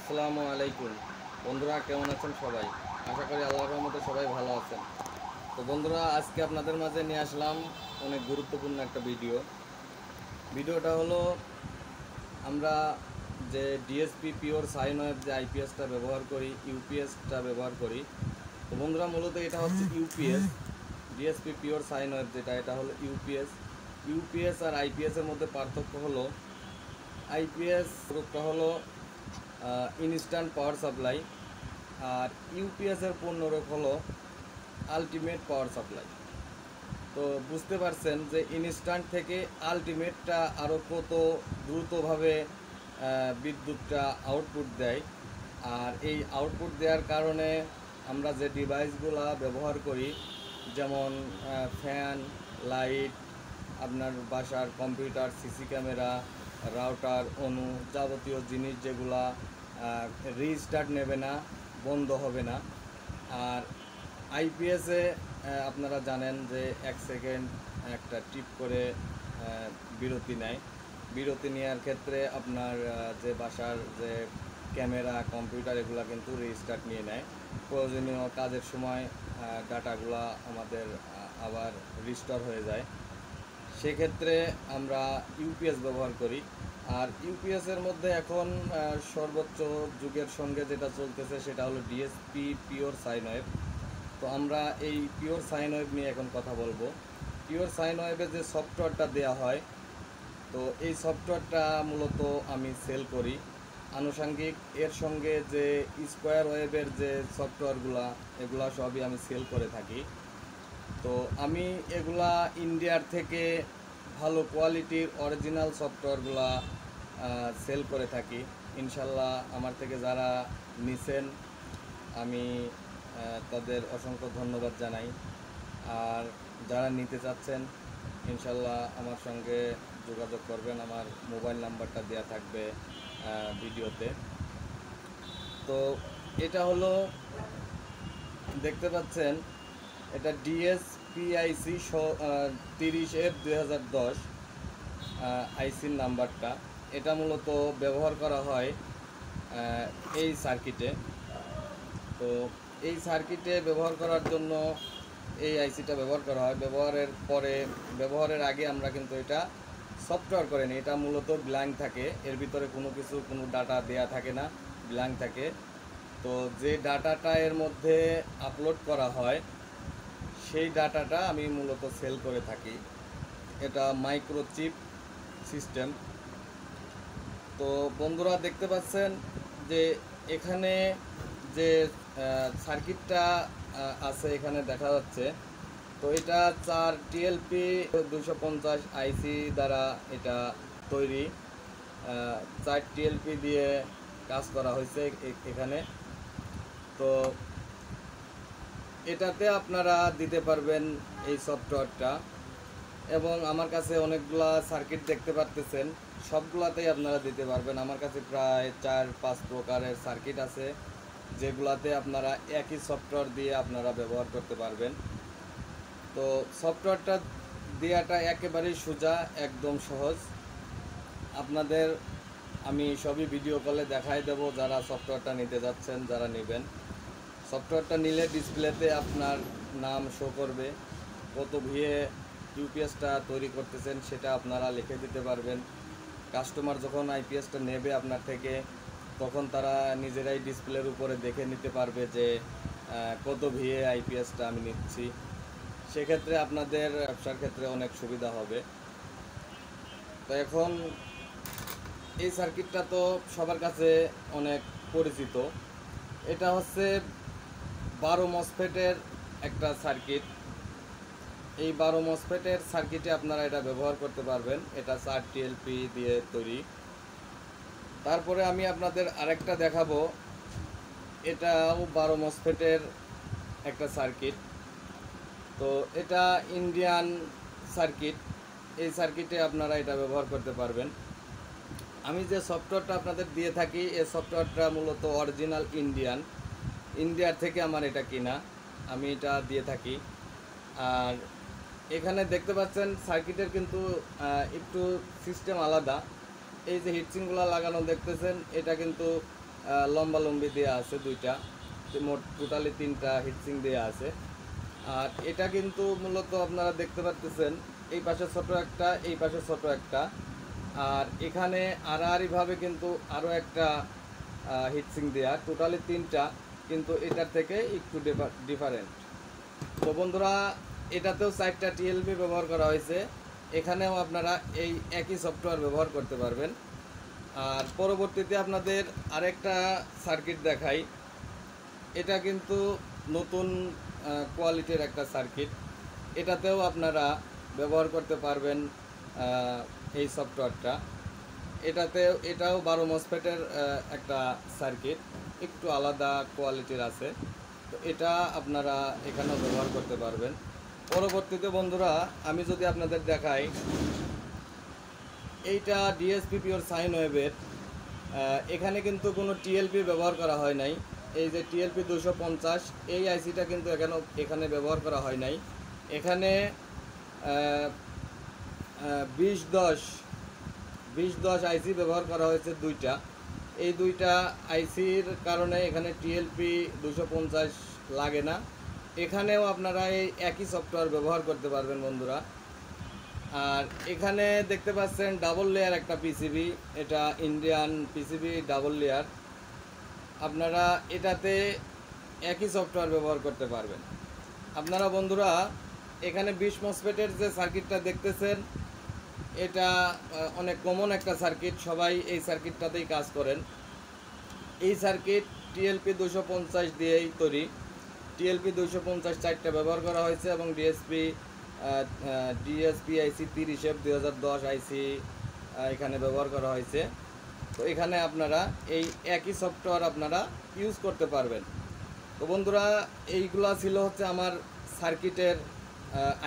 আসসালামু আলাইকুম বন্ধুরা, কেমন আছেন সবাই? আশা করি আল্লাহর রহমতে সবাই ভালো আছেন। তো বন্ধুরা, আজকে আপনাদের মাঝে নিয়ে আসলাম অনেক গুরুত্বপূর্ণ একটা ভিডিওটা হলো আমরা যে ডিএসপি পিওর সাইন ওয়েভ যে আইপিএসটা ব্যবহার করি, ইউপিএসটা ব্যবহার করি। তো বন্ধুরা, মূলত এটা হচ্ছে UPS. DSP pure sine wave যেটা, এটা হলো ইউপিএস আর আইপিএসের মধ্যে পার্থক্য হলো আইপিএস রূপটা হলো ইনস্ট্যান্ট পাওয়ার সাপ্লাই, আর ইউপিএসের পূর্ণরূপ হলো আলটিমেট পাওয়ার সাপ্লাই। তো বুঝতে পারছেন যে ইনস্ট্যান্ট থেকে আলটিমেটটা আরও কত দ্রুতভাবে বিদ্যুৎটা আউটপুট দেয়। আর এই আউটপুট দেওয়ার কারণে আমরা যে ডিভাইসগুলো ব্যবহার করি, যেমন ফ্যান, লাইট, আপনার বাসার কম্পিউটার, সিসি ক্যামেরা, রাউটার, অনু, যাবতীয় জিনিস যেগুলা রিস্টার্ট নেবে না, বন্ধ হবে না। আর আইপিএসে আপনারা জানেন যে 1 সেকেন্ড একটা টিপ করে বিরতি নেওয়ার ক্ষেত্রে আপনার যে বাসার যে ক্যামেরা, কম্পিউটার, এগুলো কিন্তু রিস্টার্ট নিয়ে নেয়। প্রয়োজনীয় কাজের সময় ডাটাগুলা আমাদের আবার রিস্টোর হয়ে যায়। সেক্ষেত্রে আমরা ইউপিএস ব্যবহার করি। আর ইউপিএসের মধ্যে এখন সর্বোচ্চ যুগের সঙ্গে যেটা চলতেছে সেটা হলো ডিএসপি পিওর সাইন ওয়েভ। তো আমরা এই পিওর সাইন ওয়েভ নিয়ে এখন কথা বলবো। পিওর সাইন ওয়েভে যে সফটওয়্যারটা দেওয়া হয়, তো এই সফটওয়্যারটা মূলত আমি সেল করি। আনুষঙ্গিক এর সঙ্গে যে স্কোয়ার ওয়েভের যে এগুলা সবই আমি সেল করে থাকি। তো আমি এগুলা ইন্ডিয়ার থেকে ভালো কোয়ালিটির অরিজিনাল সফটওয়্যারগুলা সেল করে থাকি। ইনশাল্লাহ আমার থেকে যারা নিছেন আমি তাদের অসংখ্য ধন্যবাদ জানাই। আর যারা নিতে চাচ্ছেন ইনশাল্লাহ আমার সঙ্গে যোগাযোগ করবেন। আমার মোবাইল নাম্বারটা দেওয়া থাকবে ভিডিওতে। তো এটা হলো, দেখতে পাচ্ছেন, এটা DSPIC 30F2010 আইসির নাম্বারটা। এটা মূলত ব্যবহার করা হয় এই সার্কিটে। তো এই সার্কিটে ব্যবহার করার জন্য এই আইসিটা ব্যবহার করা হয়। ব্যবহারের আগে আমরা কিন্তু এটা সফটওয়্যার করে নিই। এটা মূলত ব্ল্যাঙ্ক থাকে, এর ভিতরে কোনো ডাটা দেয়া থাকে না, ব্ল্যাঙ্ক থাকে। তো যে ডাটাটা এর মধ্যে আপলোড করা হয় সেই ডাটাটা আমি মূলত সেল করে থাকি। এটা মাইক্রোচিপ সিস্টেম। তো বন্ধুরা, দেখতে পাচ্ছেন যে এখানে যে সার্কিটটা আছে এখানে দেখা যাচ্ছে। তো এটা 4 TLP 250 আইসি দ্বারা এটা তৈরি। 4 TLP দিয়ে কাজ করা হয়েছে এখানে। তো এটাতে আপনারা দিতে পারবেন এই সফটওয়্যারটা। এবং আমার কাছে অনেকগুলা সার্কিট দেখতে পারতেছেন, সবগুলাতেই আপনারা দিতে পারবেন। আমার কাছে প্রায় 4-5 প্রকারের সার্কিট আছে, যেগুলাতে আপনারা একই সফটওয়্যার দিয়ে আপনারা ব্যবহার করতে পারবেন। তো সফটওয়্যারটা দেওয়াটা একেবারেই সোজা, একদম সহজ। আপনাদের আমি সবই ভিডিও কলে দেখাই দেব, যারা সফটওয়্যারটা নিতে যাচ্ছেন, যারা নেবেন। সফটওয়্যারটা নিলে ডিসপ্লেতে আপনার নাম শো করবে, কত ভিএ ইউপিএসটা তৈরি করতেছেন সেটা আপনারা লিখে দিতে পারবেন। কাস্টমার যখন আইপিএসটা নেবে আপনার থেকে, তখন তারা নিজেরাই ডিসপ্লের উপরে দেখে নিতে পারবে যে কত ভিএ আইপিএসটা আমি নিচ্ছি। সেক্ষেত্রে আপনাদের ব্যবসার ক্ষেত্রে অনেক সুবিধা হবে। তো এখন এই সার্কিটটা তো সবার কাছে অনেক পরিচিত। এটা হচ্ছে 12 মসফেটের একটা সার্কিট। এই 12 মসফেটের সার্কিটে আপনারা এটা ব্যবহার করতে পারবেন। এটা 4 TLP দিয়ে তৈরি। তারপরে আমি আপনাদের আরেকটা দেখাবো, এটাও 12 মসফেটের একটা সার্কিট। তো এটা ইন্ডিয়ান সার্কিট। এই সার্কিটে আপনারা এটা ব্যবহার করতে পারবেন। আমি যে সফটওয়্যারটা আপনাদের দিয়ে থাকি, এই সফটওয়্যারটা মূলত অরিজিনাল ইন্ডিয়ার থেকে আমার এটা কিনা, আমি এটা দিয়ে থাকি। আর এখানে দেখতে পাচ্ছেন সার্কিটের কিন্তু একটু সিস্টেম আলাদা। এই যে হিটসিংগুলো লাগানো দেখতেছেন, এটা কিন্তু লম্বালম্বি দেওয়া আছে দুইটা, মোট টোটালি 3টা হিটসিং দেওয়া আছে। আর এটা কিন্তু মূলত আপনারা দেখতে পাচ্ছেন এই পাশে ছোট একটা, এই পাশে ছোট একটা, আর এখানে আড়াআড়িভাবে কিন্তু আরও একটা হিটসিং দেওয়া, টোটালি 3টা, কিন্তু এটার থেকে একটু ডিফারেন্ট। তো বন্ধুরা, এটাতেও 4টা টিএলপি ব্যবহার করা হয়েছে, এখানেও আপনারা এই একই সফটওয়্যার ব্যবহার করতে পারবেন। আর পরবর্তীতে আপনাদের আরেকটা সার্কিট দেখাই, এটা কিন্তু নতুন কোয়ালিটির একটা সার্কিট, এটাতেও আপনারা ব্যবহার করতে পারবেন এই সফটওয়্যারটা। এটাও 12 মসফেটের একটা সার্কিট, একটু আলাদা কোয়ালিটির আছে, তো এটা আপনারা এখানেও ব্যবহার করতে পারবেন। পরবর্তীতে বন্ধুরা, আমি যদি আপনাদের দেখাই, এইটা ডিএসপি পিওর সাইন ওয়েভের, এখানে কিন্তু কোনো টিএলপি ব্যবহার করা হয় নাই। এই যে টিএলপি 250, এই আইসিটা কিন্তু এখানে ব্যবহার করা হয় নাই। এখানে 2010 আইসি ব্যবহার করা হয়েছে দুইটা। এই দুইটা আইসির কারণে এখানে টিএলপি 250 লাগে না। এখানেও আপনারা এই একই সফটওয়্যার ব্যবহার করতে পারবেন বন্ধুরা। আর এখানে দেখতে পাচ্ছেন ডাবল লেয়ার একটা পিসিবি, এটা ইন্ডিয়ান পিসিবি ডাবল লেয়ার, আপনারা এটাতে একই সফটওয়্যার ব্যবহার করতে পারবেন। আপনারা বন্ধুরা এখানে 20 মসফেটের যে সার্কিটটা দেখতেছেন, এটা অনেক কমন একটা সার্কিট, সবাই এই সার্কিটটাতেই কাজ করেন। এই সার্কিট টিএলপি 250 দিয়েই তৈরি, টিএলপি 250 4টা ব্যবহার করা হয়েছে, এবং ডিএসপি আইসি 30 2010 আইসি এখানে ব্যবহার করা হয়েছে। তো এখানে আপনারা এই একই সফটওয়্যার আপনারা ইউজ করতে পারবেন। তো বন্ধুরা, এইগুলা ছিল হচ্ছে আমার সার্কিটের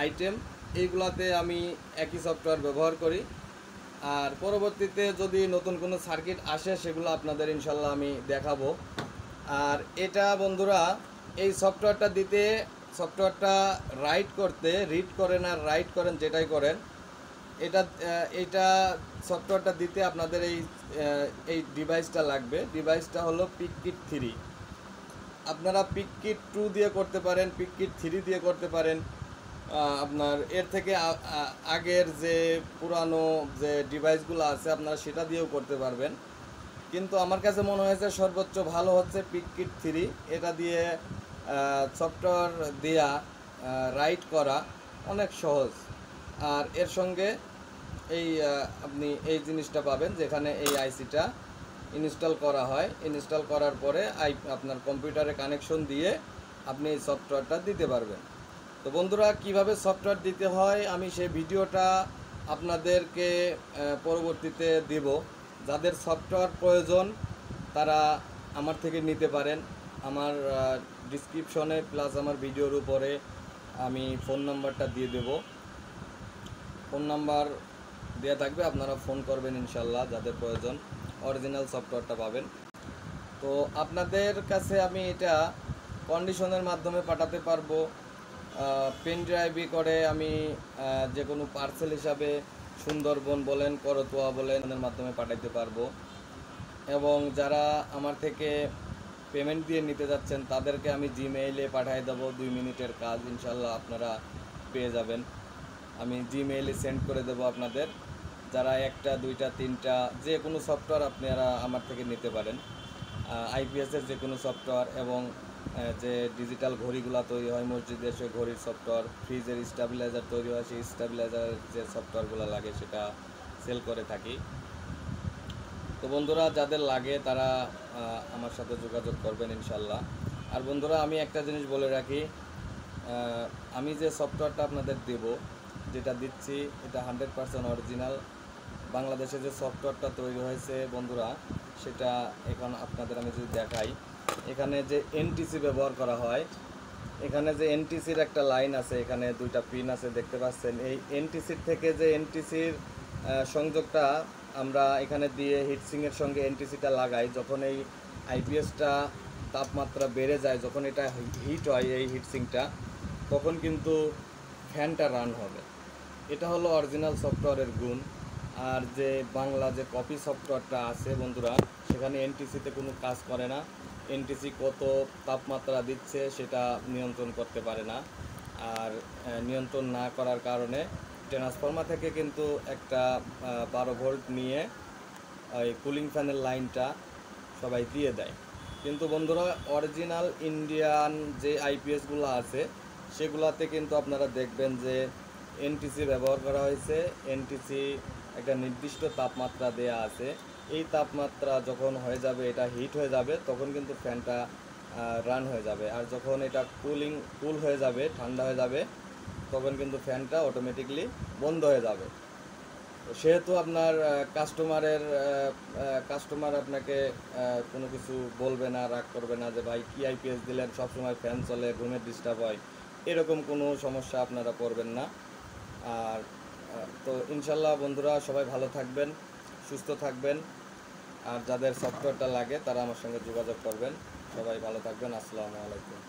আইটেম, এইগুলাতে আমি একই সফটওয়্যার ব্যবহার করি। আর পরবর্তীতে যদি নতুন কোনো সার্কিট আসে, সেগুলো আপনাদের ইনশাল্লাহ আমি দেখাবো। আর এটা বন্ধুরা, এই সফটওয়্যারটা রাইট করতে, রিড করেন আর রাইট করেন, যেটাই করেন, এটা সফটওয়্যারটা দিতে আপনাদের এই ডিভাইসটা লাগবে। ডিভাইসটা হলো পিককিট 3। আপনারা পিককিট 2 দিয়ে করতে পারেন, পিককিট 3 দিয়ে করতে পারেন। আপনার এর থেকে আগের যে পুরানো যে ডিভাইসগুলো আছে, আপনারা সেটা দিয়েও করতে পারবেন, কিন্তু আমার কাছে মনে হয়েছে সর্বোচ্চ ভালো হচ্ছে পিককিট 3। এটা দিয়ে সফটওয়্যার দেয়া, রাইট করা অনেক সহজ। আর এর সঙ্গে আপনি এই জিনিসটা পাবেন, যেখানে এই আইসিটা ইনস্টল করা হয়, ইনস্টল করার পরে আপনার কম্পিউটারে কানেকশন দিয়ে আপনি এই সফটওয়্যারটা দিতে পারবেন। তো বন্ধুরা, কিভাবে সফটওয়্যার দিতে হয় আমি সেই ভিডিওটা আপনাদেরকে পরবর্তীতে দেব। যাদের সফটওয়্যার প্রয়োজন তারা আমার থেকে নিতে পারেন। আমার ডিসক্রিপশনে প্লাস আমার ভিডিওর উপরে আমি ফোন নাম্বারটা দিয়ে দেব, ফোন নাম্বার দেওয়া থাকবে, আপনারা ফোন করবেন ইনশাল্লাহ, যাদের প্রয়োজন অরিজিনাল সফটওয়্যারটা পাবেন। তো আপনাদের কাছে আমি এটা কন্ডিশনের মাধ্যমে পাঠাতে পারবো, পেন ড্রাইভে করে আমি যে কোনো পার্সেল হিসাবে সুন্দরবন বলেন, করতোয়া বলেন, এর মাধ্যমে পাঠাইতে পারবো। এবং যারা আমার থেকে পেমেন্ট দিয়ে নিতে যাচ্ছেন, তাদেরকে আমি জিমেইলে পাঠিয়ে দেবো, 2 মিনিটের কাজ, ইনশাল্লাহ আপনারা পেয়ে যাবেন। আমি জিমেইলে সেন্ড করে দেবো আপনাদের। যারা 1টা 2টা 3টা যে কোনো সফটওয়্যার আপনারা আমার থেকে নিতে পারেন, আইপিএসের যে কোনো সফটওয়্যার, এবং যে ডিজিটাল ঘড়িগুলো তৈরি হয় মসজিদে, সে ঘড়ির সফটওয়্যার, ফ্রিজের স্টেবিলাইজার তৈরি হয়, সেই স্টেবিলাইজারের যে সফটওয়্যারগুলো লাগে সেটা সেল করে থাকি। তো বন্ধুরা, যাদের লাগে তারা আমার সাথে যোগাযোগ করবেন ইনশাল্লাহ। আর বন্ধুরা, আমি একটা জিনিস বলে রাখি, আমি যে সফটওয়্যারটা আপনাদের দেব, যেটা দিচ্ছি, এটা 100% অরিজিনাল। বাংলাদেশে যে সফটওয়্যারটা তৈরি হয়েছে বন্ধুরা, সেটা এখন আপনাদের আমি যদি দেখাই, এখানে যে এনটিসি ব্যবহার করা হয়, এখানে যে এনটিসির একটা লাইন আছে, এখানে 2টা পিন আছে দেখতে পাচ্ছেন। এই এনটিসির থেকে যে এনটিসির সংযোগটা আমরা এখানে দিয়ে হিটসিংয়ের সঙ্গে এনটিসিটা লাগাই, যখন এই আইপিএসটা তাপমাত্রা বেড়ে যায়, যখন এটা হিট হয় এই হিটসিংটা, তখন কিন্তু ফ্যানটা রান হবে। এটা হলো অরিজিনাল সফটওয়্যারের গুণ। আর যে বাংলা যে কপি সফটওয়্যারটা আছে বন্ধুরা, সেখানে এনটিসিতে কোনো কাজ করে না। এনটিসি কত তাপমাত্রা দিচ্ছে সেটা নিয়ন্ত্রণ করতে পারে না। আর নিয়ন্ত্রণ না করার কারণে ট্রান্সফর্মার থেকে কিন্তু একটা 12 ভোল্ট নিয়ে ওই কুলিং ফ্যানের লাইনটা সবাই দিয়ে দেয়। কিন্তু বন্ধুরা অরিজিনাল ইন্ডিয়ান যে আইপিএসগুলো আছে সেগুলাতে কিন্তু আপনারা দেখবেন যে এনটিসি ব্যবহার করা হয়েছে। এনটিসি একটা নির্দিষ্ট তাপমাত্রা দেয়া আছে। এই তাপমাত্রা যখন হয়ে যাবে, এটা হিট হয়ে যাবে, তখন কিন্তু ফ্যানটা রান হয়ে যাবে। আর যখন এটা কুল হয়ে যাবে, ঠান্ডা হয়ে যাবে, তখন কিন্তু ফ্যানটা অটোমেটিকলি বন্ধ হয়ে যাবে। সেহেতু আপনার কাস্টমার আপনাকে কোনো কিছু বলবে না, রাগ করবে না যে ভাই কি আইপিএস দিলেন, সবসময় ফ্যান চলে, ঘুমের ডিস্টার্ব হয়, এরকম কোনো সমস্যা আপনারা করবেন না। আর তো ইনশাল্লাহ বন্ধুরা সবাই ভালো থাকবেন, সুস্থ থাকবেন। আর যাদের সফটওয়্যারটা লাগে তারা আমার সঙ্গে যোগাযোগ করবেন। সবাই ভালো থাকবেন। আসসালামু আলাইকুম।